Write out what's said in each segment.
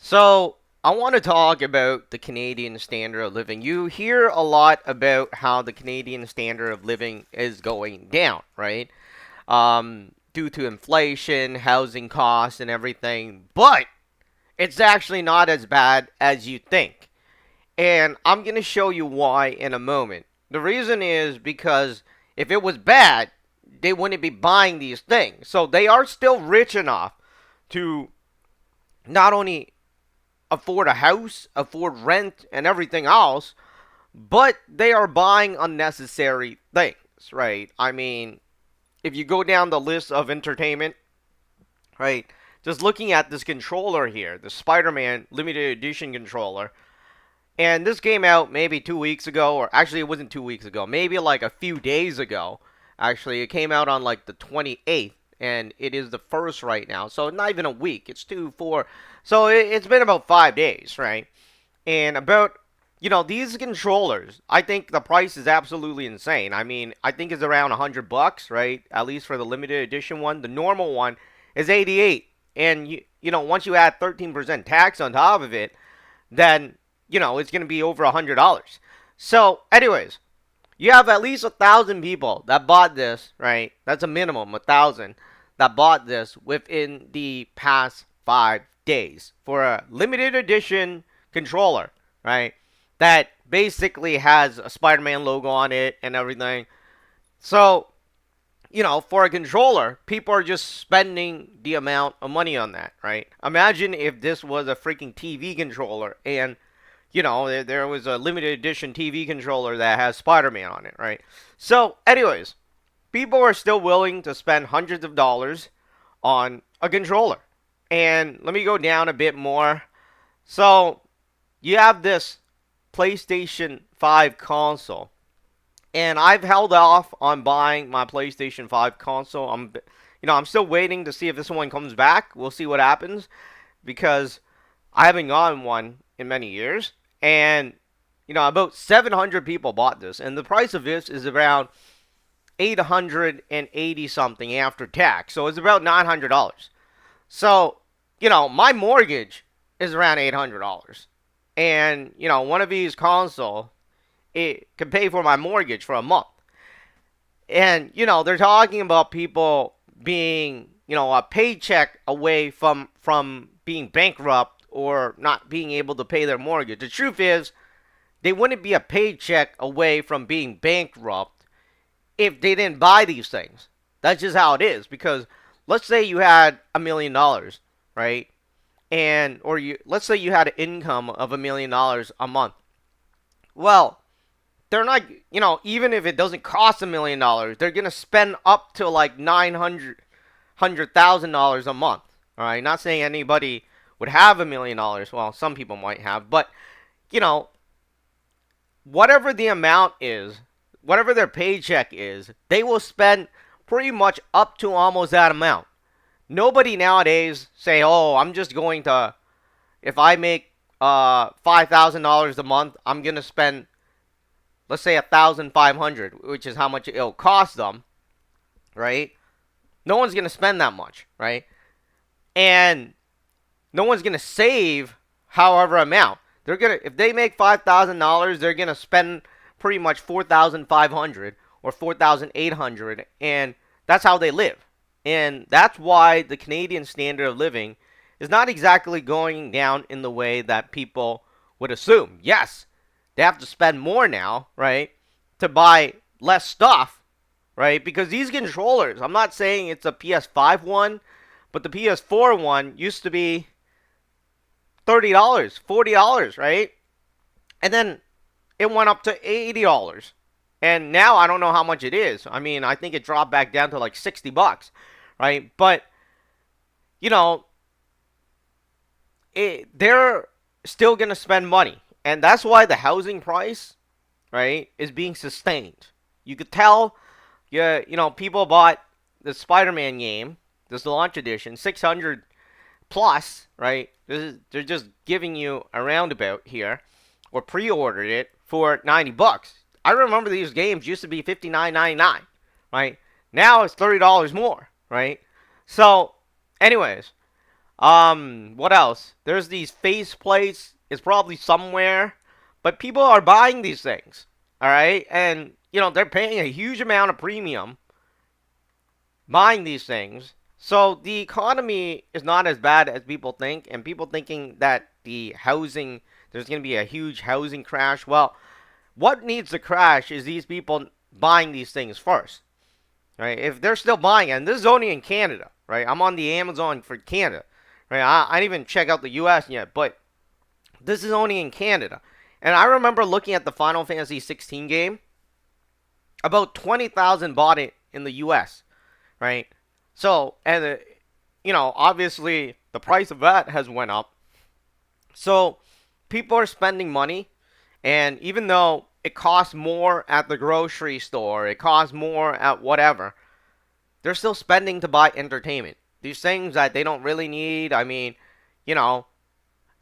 So, I want to talk about the Canadian standard of living. You hear a lot about how the Canadian standard of living is going down, right? Due to inflation, housing costs, and everything. But it's actually not as bad as you think. And I'm going to show you why in a moment. The reason is because if it was bad, they wouldn't be buying these things. So they are still rich enough to not only afford a house, afford rent, and everything else, but they are buying unnecessary things, right? I mean, if you go down the list of entertainment, right, just looking at this controller here, the Spider Man limited edition controller, and this came out maybe 2 weeks ago, or actually, it wasn't 2 weeks ago, maybe like a few days ago. Actually, it came out on like the 28th, and it is the first right now. So, not even a week. It's 2, 4. So, it's been about 5 days, right? And about, these controllers, I think the price is absolutely insane. I mean, I think it's around $100, right? At least for the limited edition one. The normal one is 88. And, once you add 13% tax on top of it, then it's going to be over $100. So, anyways, you have at least 1,000 people that bought this, right? That's a minimum, 1,000 that bought this within the past 5 days for a limited edition controller, right? That basically has a Spider-Man logo on it and everything. So, for a controller, people are just spending the amount of money on that, right? Imagine if this was a freaking TV controller and there was a limited edition TV controller that has Spider-Man on it, right? So, anyways, people are still willing to spend hundreds of dollars on a controller. And let me go down a bit more. So, you have this PlayStation 5 console. And I've held off on buying my PlayStation 5 console. I'm still waiting to see if this one comes back. We'll see what happens because I haven't gotten one in many years. And, about 700 people bought this. And the price of this is around 880 something after tax. So it's about $900. So, my mortgage is around $800. And, one of these console, it can pay for my mortgage for a month. And, they're talking about people being, a paycheck away from being bankrupt or not being able to pay their mortgage. The truth is, they wouldn't be a paycheck away from being bankrupt if they didn't buy these things. That's just how it is. Because let's say you had $1 million, right? And let's say you had an income of $1 million a month. Well, they're not, even if it doesn't cost $1 million, they're gonna spend up to like $900,000 a month. All right, not saying anybody would have $1 million. Well, some people might have, but you know, whatever the amount is, whatever their paycheck is, they will spend pretty much up to almost that amount. Nobody nowadays say, "Oh, I'm just going to, if I make $5,000 a month, I'm gonna spend, let's say, 1,500, which is how much it'll cost them, right?" No one's gonna spend that much, right? And no one's gonna save however amount. They're gonna, if they make $5,000, they're gonna spend pretty much 4,500 or 4,800, and that's how they live. And that's why the Canadian standard of living is not exactly going down in the way that people would assume. Yes, they have to spend more now, right, to buy less stuff, right? Because these controllers, I'm not saying it's a PS5 one, but the PS4 one used to be $30, $40, right? And then it went up to $80. And now I don't know how much it is. I mean, I think it dropped back down to like $60, right? But, you know, they're still going to spend money. And that's why the housing price, right, is being sustained. You could tell, yeah, people bought the Spider-Man game, this launch edition, 600 plus, right? They're just giving you a roundabout here, or pre-ordered it for $90. I remember these games used to be $59.99, right? Now it's $30 more, right? So, anyways, What else? There's these face plates. It's probably somewhere, but people are buying these things. All right, and they're paying a huge amount of premium buying these things. So the economy is not as bad as people think, and people thinking that there's going to be a huge housing crash. Well, what needs to crash is these people buying these things first, right? If they're still buying it, and this is only in Canada, right? I'm on the Amazon for Canada, right? I didn't even check out the U.S. yet, but this is only in Canada. And I remember looking at the Final Fantasy 16 game, about 20,000 bought it in the U.S., right? So, and obviously the price of that has went up. So, people are spending money, and even though it costs more at the grocery store, it costs more at whatever, they're still spending to buy entertainment. These things that they don't really need. I mean, you know,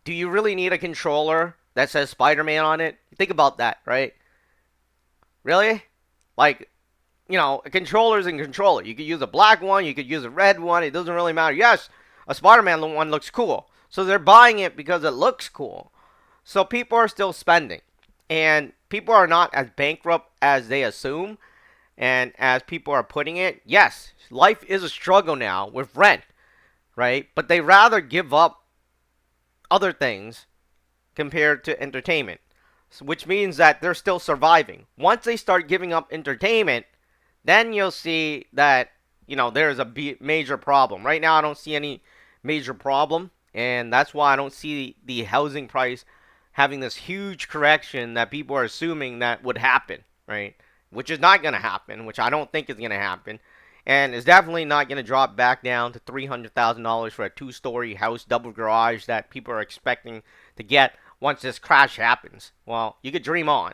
do you really need a controller that says Spider-Man on it? Think about that, right? Really? Like, a controller's a controller. You could use a black one, you could use a red one. It doesn't really matter. Yes, a Spider-Man one looks cool. So they're buying it because it looks cool. So people are still spending. And people are not as bankrupt as they assume and as people are putting it. Yes, life is a struggle now with rent, right? But they rather give up other things compared to entertainment, which means that they're still surviving. Once they start giving up entertainment, then you'll see that there's a major problem. Right now, I don't see any major problem, and that's why I don't see the housing price having this huge correction that people are assuming that would happen, right? Which is not going to happen, which I don't think is going to happen. And it's definitely not going to drop back down to $300,000 for a two-story house, double garage that people are expecting to get once this crash happens. Well, you could dream on.